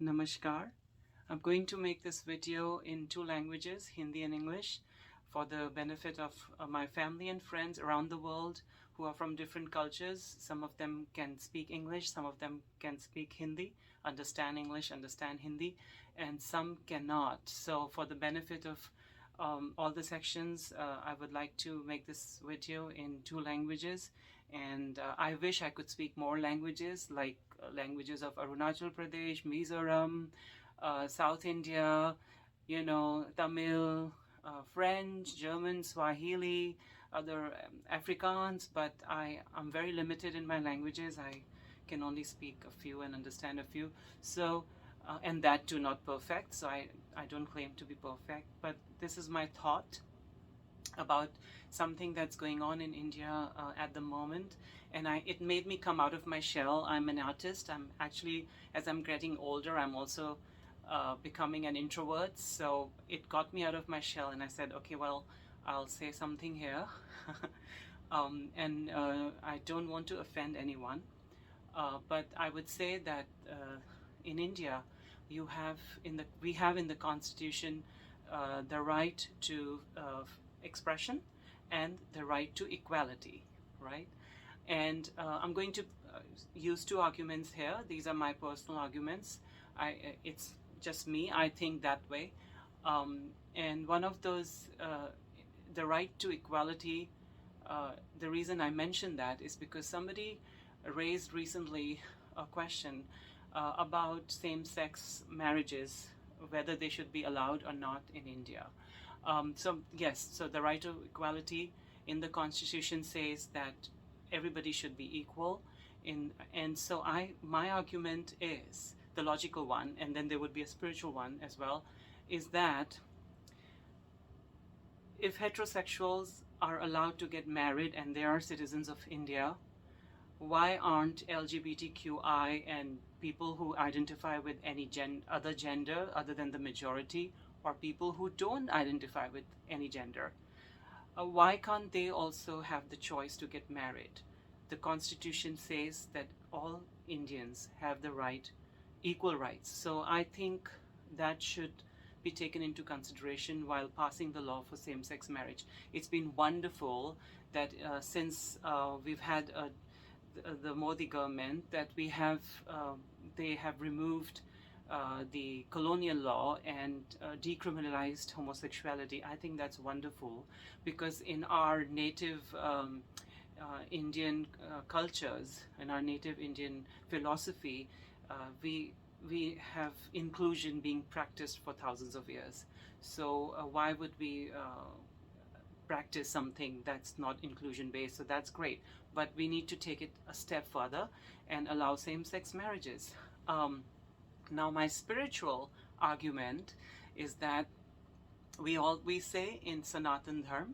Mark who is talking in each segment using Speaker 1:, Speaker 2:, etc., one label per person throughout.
Speaker 1: Namashkar. I'm going to make this video in two languages, Hindi and English, for the benefit of my family and friends around the world who are from different cultures. Some of them can speak English, some of them can speak Hindi, understand English, understand Hindi, and some cannot. So for the benefit of all the sections, I would like to make this video in two languages, and I wish I could speak more languages, like languages of Arunachal Pradesh, Mizoram, South India, Tamil, French, German, Swahili, other Afrikaans, but I'm very limited in my languages. I can only speak a few and understand a few. So, and that too not perfect. So I don't claim to be perfect, but this is my thought about something that's going on in India at the moment, and it made me come out of my shell. I'm an artist. I'm actually, as I'm getting older, I'm also becoming an introvert. So it got me out of my shell, and I said, okay, well, I'll say something here, and I don't want to offend anyone, but I would say that in India, we have in the Constitution the right to expression and the right to equality, right? And I'm going to use two arguments here. These are my personal arguments. It's just me. I think that way. And one of those, the right to equality, the reason I mention that is because somebody raised recently a question about same-sex marriages, whether they should be allowed or not in India. So yes, so the right to equality in the Constitution says that everybody should be equal. And so my argument is the logical one, and then there would be a spiritual one as well, is that if heterosexuals are allowed to get married and they are citizens of India, why aren't LGBTQI and people who identify with any other gender other than the majority, or people who don't identify with any gender, why can't they also have the choice to get married? The Constitution says that all Indians have the right, equal rights. So I think that should be taken into consideration while passing the law for same-sex marriage. It's been wonderful that since we've had the Modi government, that they have removed the colonial law and decriminalized homosexuality. I think that's wonderful, because in our native Indian cultures and our native Indian philosophy, we have inclusion being practiced for thousands of years. So why would we practice something that's not inclusion based? So that's great, but we need to take it a step further and allow same-sex marriages. Now my spiritual argument is that we say in Sanatan Dharma,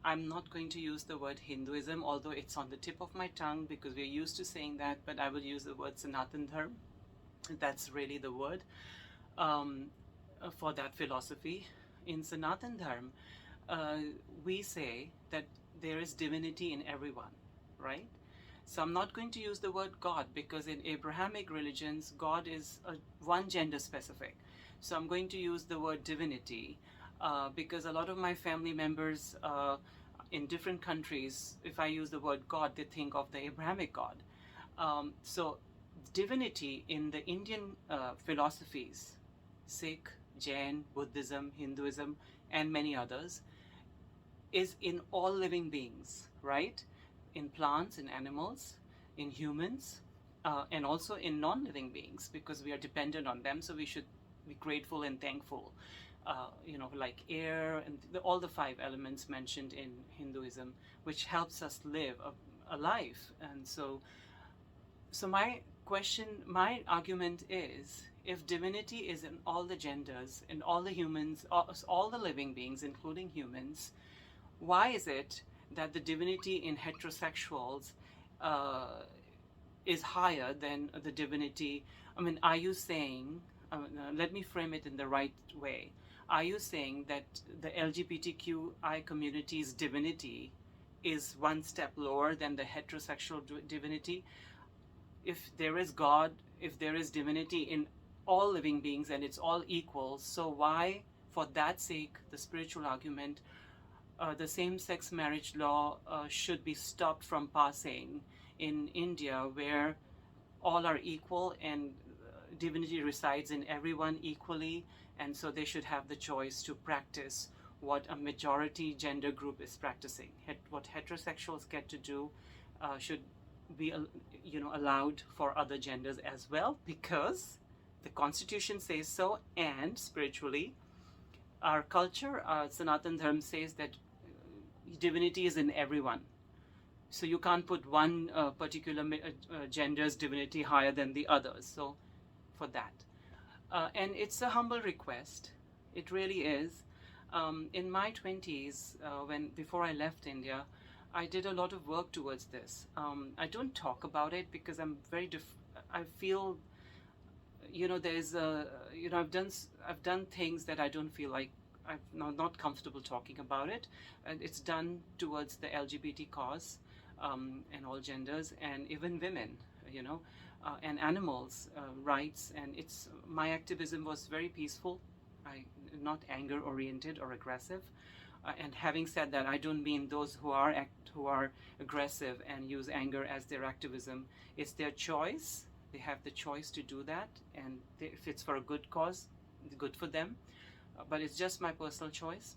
Speaker 1: I'm not going to use the word Hinduism, although it's on the tip of my tongue because we're used to saying that, but I will use the word Sanatan Dharma. That's really the word for that philosophy. In Sanatan Dharma, we say that there is divinity in everyone, right? So I'm not going to use the word God, because in Abrahamic religions, God is one gender specific. So I'm going to use the word divinity, because a lot of my family members in different countries, if I use the word God, they think of the Abrahamic God. So divinity in the Indian philosophies, Sikh, Jain, Buddhism, Hinduism, and many others, is in all living beings, right? In plants, in animals, in humans, and also in non-living beings, because we are dependent on them, so we should be grateful and thankful. Like air and all the five elements mentioned in Hinduism, which helps us live a life. And so my argument is, if divinity is in all the genders, in all the humans, all the living beings, including humans, why is it that the divinity in heterosexuals is higher than the divinity? I mean, are you saying, let me frame it in the right way. Are you saying that the LGBTQI community's divinity is one step lower than the heterosexual divinity? If there is God, if there is divinity in all living beings and it's all equal. So why, for that sake, the spiritual argument, the same-sex marriage law should be stopped from passing in India, where all are equal and divinity resides in everyone equally, and so they should have the choice to practice what a majority gender group is practicing. What heterosexuals get to do should be allowed for other genders as well, because the constitution says so, and spiritually our culture, Sanatan Dharma, says that divinity is in everyone. So you can't put one particular gender's divinity higher than the others. So for that. And it's a humble request. It really is. In my 20s, before I left India, I did a lot of work towards this. I don't talk about it because I'm I feel, there's I've done things that I don't feel like I'm not comfortable talking about it, and it's done towards the LGBT cause, and all genders, and even women, and animals' rights. And my activism was very peaceful, not anger oriented or aggressive. And having said that, I don't mean those who are aggressive and use anger as their activism. It's their choice. They have the choice to do that, and if it's for a good cause, good for them. But it's just my personal choice.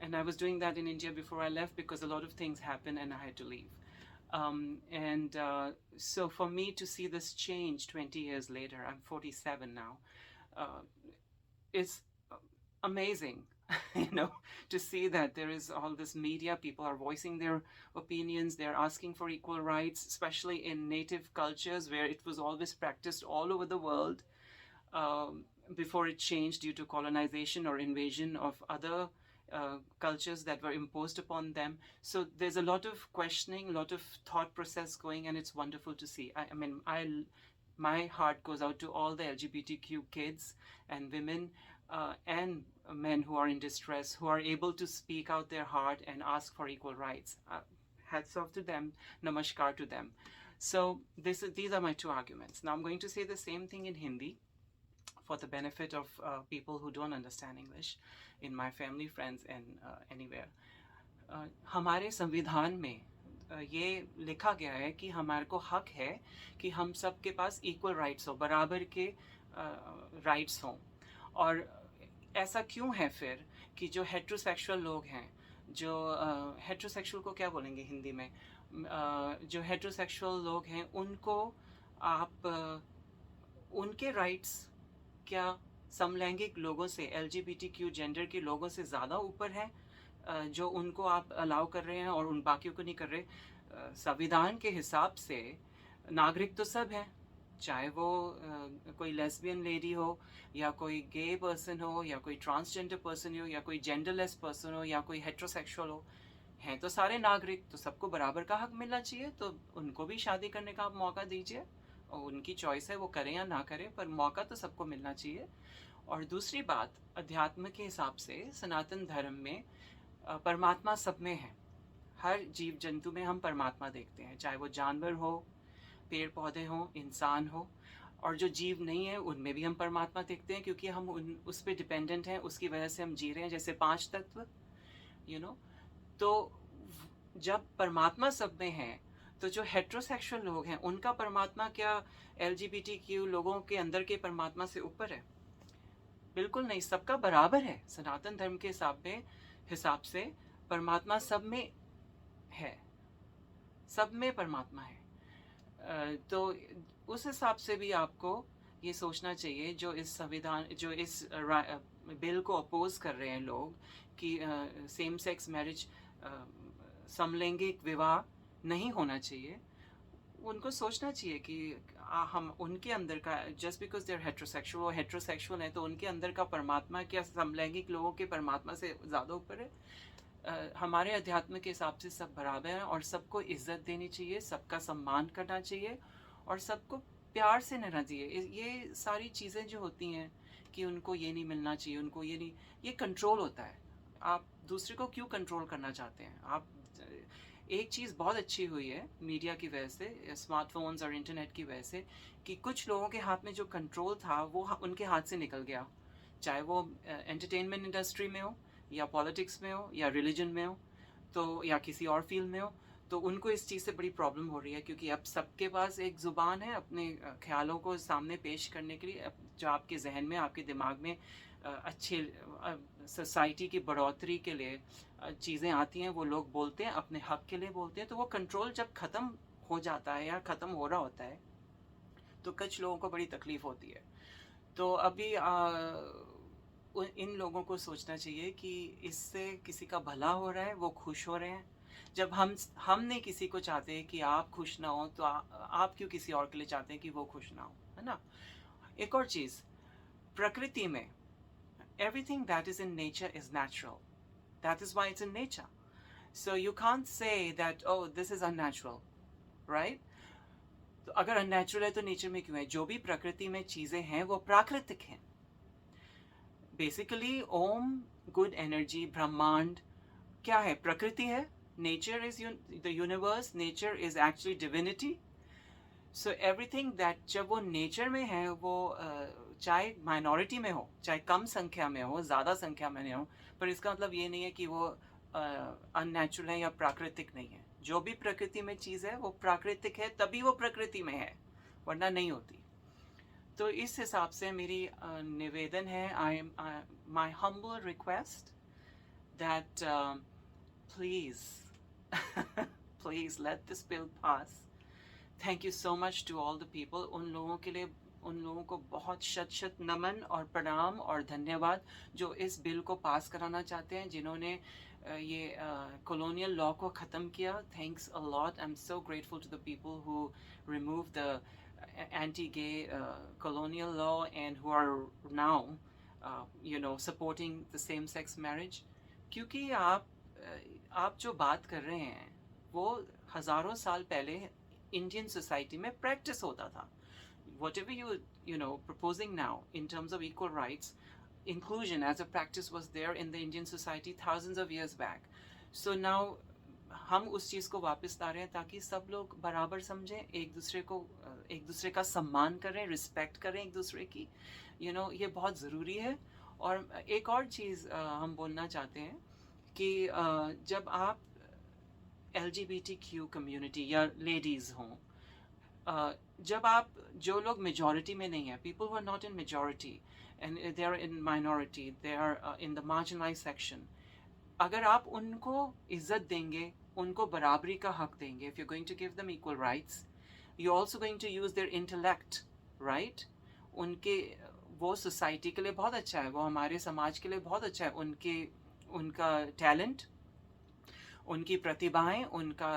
Speaker 1: And I was doing that in India before I left because a lot of things happened and I had to leave. So for me to see this change 20 years later, I'm 47 now, it's amazing, to see that there is all this media, people are voicing their opinions, they're asking for equal rights, especially in native cultures where it was always practiced all over the world, before it changed due to colonization or invasion of other cultures that were imposed upon them. So there's a lot of questioning, a lot of thought process going, and it's wonderful to see. My heart goes out to all the LGBTQ kids and women and men who are in distress, who are able to speak out their heart and ask for equal rights. Hats off to them, Namashkaar to them. So these are my two arguments. Now I'm going to say the same thing in Hindi for the benefit of people who don't understand English, in my family, friends, and anywhere. हमारे संविधान में ये लिखा गया है कि हमारे को हक है कि हम सब के पास इक्वल राइट्स हो, बराबर के राइट्स हों. और ऐसा क्यों है फिर कि जो हेट्रोसेक्सुअल लोग हैं, जो हेट्रोसेक्सुअल को क्या बोलेंगे हिंदी में, जो हेट्रोसेक्सुअल लोग हैं, उनको आप उनके राइट्स क्या समलैंगिक लोगों से, LGBTQ जेंडर के लोगों से ज़्यादा ऊपर है, जो उनको आप अलाउ कर रहे हैं और उन बाकियों को नहीं कर रहे? संविधान के हिसाब से नागरिक तो सब हैं, चाहे वो कोई लेस्बियन लेडी हो, या कोई गे पर्सन हो, या कोई ट्रांसजेंडर पर्सन हो, या कोई जेंडरलेस पर्सन हो, या कोई हेट्रोसेक्सुअल हो, हैं तो सारे नागरिक. तो सबको बराबर का हक मिलना चाहिए. तो उनको भी शादी करने का आप मौका दीजिए, और उनकी चॉइस है वो करें या ना करें, पर मौका तो सबको मिलना चाहिए. और दूसरी बात, अध्यात्म के हिसाब से सनातन धर्म में परमात्मा सब में है. हर जीव जंतु में हम परमात्मा देखते हैं, चाहे वो जानवर हो, पेड़ पौधे हो, इंसान हो. और जो जीव नहीं है उनमें भी हम परमात्मा देखते हैं, क्योंकि हम उस पर डिपेंडेंट हैं, उसकी वजह से हम जी रहे हैं. जैसे 5 तत्व, तो जब परमात्मा सब में है, तो जो हेट्रोसेक्सुअल लोग हैं उनका परमात्मा क्या LGBTQ लोगों के अंदर के परमात्मा से ऊपर है? बिल्कुल नहीं, सबका बराबर है. सनातन धर्म के हिसाब से परमात्मा सब में है, सब में परमात्मा है. तो उस हिसाब से भी आपको ये सोचना चाहिए, जो इस बिल को अपोज कर रहे हैं लोग, कि सेम सेक्स मैरिज, समलैंगिक विवाह नहीं होना चाहिए, उनको सोचना चाहिए कि हम उनके अंदर का, just because they are heterosexual, वो हेट्रोसेक्सुअल है, तो उनके अंदर का परमात्मा क्या समलैंगिक लोगों के परमात्मा से ज़्यादा ऊपर है? हमारे अध्यात्म के हिसाब से सब बराबर हैं, और सबको इज्जत देनी चाहिए, सबका सम्मान करना चाहिए, और सबको प्यार से रहना चाहिए. ये सारी चीज़ें जो होती हैं कि उनको ये नहीं मिलना चाहिए, उनको ये नहीं, ये कंट्रोल होता है. आप दूसरे को क्यों कंट्रोल करना चाहते हैं? आप एक चीज़ बहुत अच्छी हुई है मीडिया की वजह से, स्मार्टफोन्स और इंटरनेट की वजह से, कि कुछ लोगों के हाथ में जो कंट्रोल था वो उनके हाथ से निकल गया, चाहे वो एंटरटेनमेंट इंडस्ट्री में हो, या पॉलिटिक्स में हो, या रिलीजन में हो, तो या किसी और फील्ड में हो। तो उनको इस चीज़ से बड़ी प्रॉब्लम हो रही है, क्योंकि अब सबके पास एक ज़ुबान है अपने ख्यालों को सामने पेश करने के लिए। जो आपके जहन में, आपके दिमाग में अच्छे सोसाइटी की बढ़ोतरी के लिए चीज़ें आती हैं, वो लोग बोलते हैं, अपने हक के लिए बोलते हैं। तो वो कंट्रोल जब ख़त्म हो जाता है या ख़त्म हो रहा होता है, तो कुछ लोगों को बड़ी तकलीफ़ होती है। तो अभी इन लोगों को सोचना चाहिए कि इससे किसी का भला हो रहा है, वो खुश हो रहे हैं। जब हम नहीं किसी को चाहते कि आप खुश ना हो, तो आप क्यों किसी और के लिए चाहते हैं कि वो खुश ना हो, है ना? एक और चीज़, प्रकृति में everything that is in nature is natural. That is why it's in nature. So you can't say that, oh, this is unnatural, right? तो अगर अननेचुरल है तो नेचर में क्यों है? जो भी प्रकृति में चीज़ें हैं वो प्राकृतिक हैं। बेसिकली ओम, गुड एनर्जी, ब्रह्मांड क्या है? प्रकृति है। Nature is the universe, nature is actually divinity. So everything that, जब वो नेचर में है, वो चाहे माइनॉरिटी में हो, चाहे कम संख्या में हो, ज़्यादा संख्या में नहीं हो, पर इसका मतलब ये नहीं है कि वो अननेचुरल है या प्राकृतिक नहीं है। जो भी प्रकृति में चीज़ है वो प्राकृतिक है, तभी वो प्रकृति में है, वरना नहीं होती। तो इस हिसाब से मेरी निवेदन है, I my humble request that please please let this bill pass. Thank you so much to all the people. उन लोगों के लिए, उन लोगों को बहुत शत शत नमन और प्रणाम और धन्यवाद जो इस बिल को पास कराना चाहते हैं, जिन्होंने ये कॉलोनियल लॉ को ख़त्म किया। Thanks a lot, I am so grateful to the people who remove the anti-gay colonial law and who are now supporting the same-sex marriage. क्योंकि आप जो बात कर रहे हैं वो हज़ारों साल पहले इंडियन सोसाइटी में प्रैक्टिस होता था। Whatever you proposing now in terms of equal rights, inclusion as a practice was there in the Indian society thousands of years back. So now हम उस चीज़ को वापस ला रहे हैं ताकि सब लोग बराबर समझें, एक दूसरे का सम्मान करें, रिस्पेक्ट करें एक दूसरे की। ये बहुत ज़रूरी है। और एक और चीज़ हम बोलना चाहते हैं कि जब आप LGBTQ कम्युनिटी या लेडीज़ हों, जब आप, जो लोग मेजॉरिटी में नहीं है, people who are not in majority and they are in minority, they are in the marginalize section, अगर आप उनको इज्जत देंगे, उनको बराबरी का हक देंगे, if you going to give them equal rights, you also going to use their intellect, right? उनके, वो सोसाइटी के लिए बहुत अच्छा है, वो हमारे समाज के लिए बहुत अच्छा है। उनका टैलेंट, उनकी प्रतिभाएं, उनका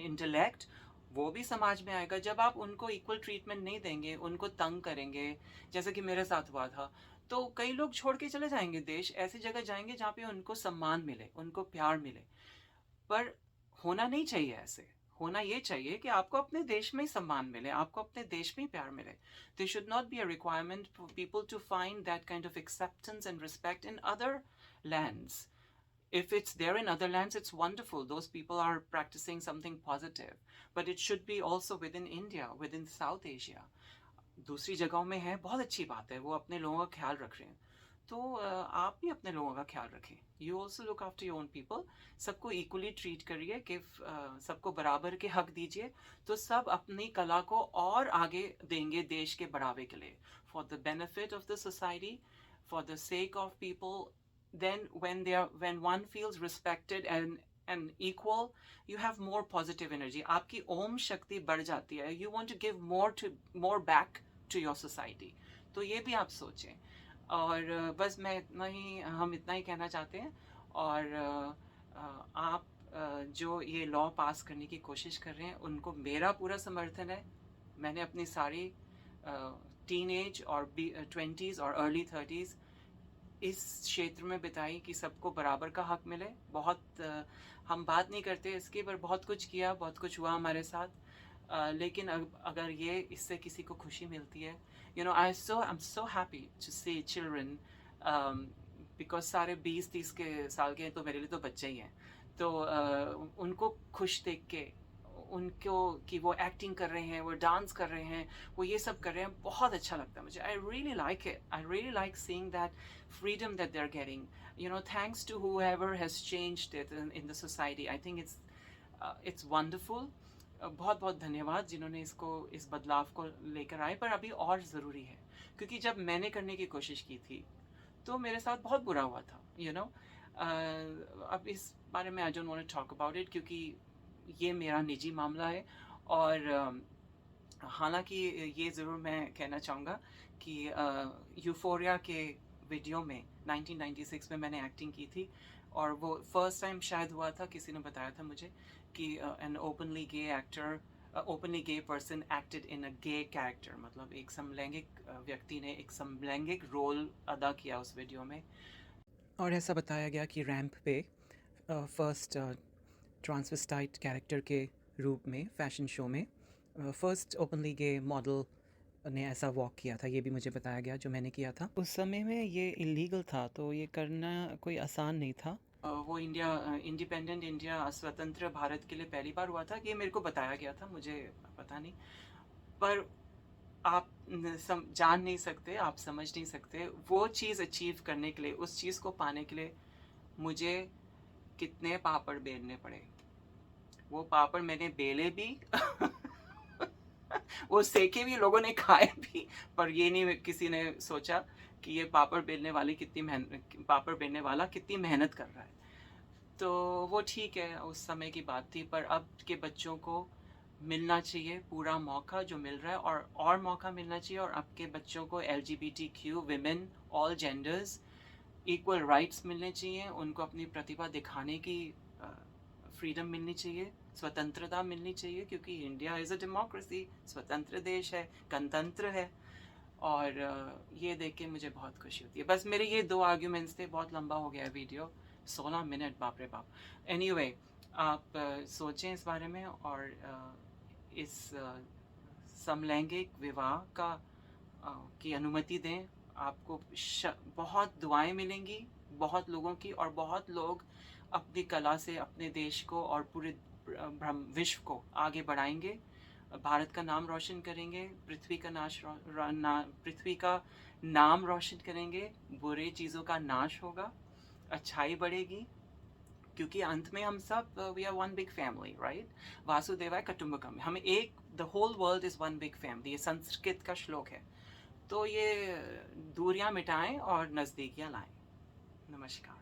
Speaker 1: इंटेलेक्ट, वो भी समाज में आएगा। जब आप उनको इक्वल ट्रीटमेंट नहीं देंगे, उनको तंग करेंगे, जैसे कि मेरे साथ हुआ था, तो कई लोग छोड़ के चले जाएंगे देश, ऐसी जगह जाएंगे जहाँ पे उनको सम्मान मिले, उनको प्यार मिले। पर होना नहीं चाहिए ऐसे। होना ये चाहिए कि आपको अपने देश में ही सम्मान मिले, आपको अपने देश में ही प्यार मिले। There should not be a requirement for people to find that kind of acceptance and respect in other lands. If it's there in other lands, it's wonderful. Those people are practicing something positive. But it should be also within India, within South Asia. दूसरी जगहों में है, बहुत अच्छी बात है, वो अपने लोगों का ख्याल रख रहे हैं। तो आप भी अपने लोगों का ख्याल रखें। You also look after your own people. सबको इक्वली ट्रीट करिए, कि सबको बराबर के हक दीजिए, तो सब अपनी कला को और आगे देंगे देश के बढ़ावे के लिए, for the benefit of the society, for the sake of people. Then when one feels respected and equal, you have more positive energy. आपकी ओम शक्ति बढ़ जाती है। You want to give more back to your society. तो ये भी आप सोचें। और बस हम इतना ही कहना चाहते हैं। और आप जो ये लॉ पास करने की कोशिश कर रहे हैं, उनको मेरा पूरा समर्थन है। मैंने अपनी सारी टीनेज और 20s और अर्ली 30s इस क्षेत्र में बिताई कि सबको बराबर का हक मिले। बहुत हम बात नहीं करते इसकी, पर बहुत कुछ किया, बहुत कुछ हुआ हमारे साथ। लेकिन अगर ये इससे किसी को खुशी मिलती है, I am so happy to see children, because सारे 20-30 के साल के हैं, तो मेरे लिए तो बच्चे ही हैं। तो उनको खुश देख के, उनको कि वो एक्टिंग कर रहे हैं, वो डांस कर रहे हैं, वो ये सब कर रहे हैं, बहुत अच्छा लगता है मुझे. I really like it. I really like seeing that freedom that they're getting, you know, thanks to whoever has changed it in the society. I think it's wonderful. बहुत बहुत धन्यवाद जिन्होंने इसको, इस बदलाव को लेकर आए. पर अभी और ज़रूरी है, क्योंकि जब मैंने करने की कोशिश की थी तो मेरे साथ बहुत बुरा हुआ था, यू नो. अब इस बारे में I don't want to talk about it, क्योंकि ये मेरा निजी मामला है. और हालांकि ये ज़रूर मैं कहना चाहूँगा कि यूफोरिया के वीडियो में 1996 में मैंने एक्टिंग की थी, और वो फर्स्ट टाइम शायद हुआ था, किसी ने बताया था मुझे कि an openly gay actor, openly gay person acted in a gay character, मतलब एक समलैंगिक व्यक्ति ने एक समलैंगिक रोल अदा किया उस वीडियो में. और ऐसा बताया गया कि रैंप पे फर्स्ट ट्रांसवेस्टाइट कैरेक्टर के रूप में फैशन शो में फर्स्ट ओपनली गे मॉडल ने ऐसा वॉक किया था. ये भी मुझे बताया गया जो मैंने किया था. उस समय में ये इलीगल था, तो ये करना कोई आसान नहीं था. वो इंडिपेंडेंट इंडिया, स्वतंत्र भारत के लिए पहली बार हुआ था. ये मेरे को बताया गया था, मुझे पता नहीं. पर आप जान नहीं सकते, आप समझ नहीं सकते वो चीज़ अचीव करने के लिए, उस चीज़ को पाने के लिए मुझे कितने पापड़ बेलने पड़े. वो पापड़ मैंने बेले भी वो सेके भी, लोगों ने खाए भी, पर ये नहीं किसी ने सोचा कि ये पापड़ बेलने वाला कितनी मेहनत कर रहा है. तो वो ठीक है, उस समय की बात थी. पर अब के बच्चों को मिलना चाहिए पूरा मौका जो मिल रहा है, और मौका मिलना चाहिए. और अब के बच्चों को LGBTQ, women, all genders, equal rights मिलने चाहिए. उनको अपनी प्रतिभा दिखाने की फ्रीडम मिलनी चाहिए, स्वतंत्रता मिलनी चाहिए, क्योंकि इंडिया इज़ अ डेमोक्रेसी, स्वतंत्र देश है, गणतंत्र है. और ये देख के मुझे बहुत खुशी होती है. बस मेरे ये 2 आर्ग्यूमेंट्स थे. बहुत लंबा हो गया वीडियो, 16 मिनट, बाप रे बाप. एनीवे, आप सोचें इस बारे में, और इस समलैंगिक विवाह का की अनुमति दें. आपको बहुत दुआएं मिलेंगी, बहुत लोगों की, और बहुत लोग अपनी कला से अपने देश को और पूरे विश्व को आगे बढ़ाएंगे, भारत का नाम रोशन करेंगे, पृथ्वी का नाम रोशन करेंगे. बुरे चीज़ों का नाश होगा, अच्छाई बढ़ेगी, क्योंकि अंत में हम सब we are one big family, right. वासुदेवाय कुटुंबकम, हमें एक, the whole world is one big family. ये संस्कृत का श्लोक है. तो ये दूरियां मिटाएं और नज़दीकियां लाएं. नमस्कार.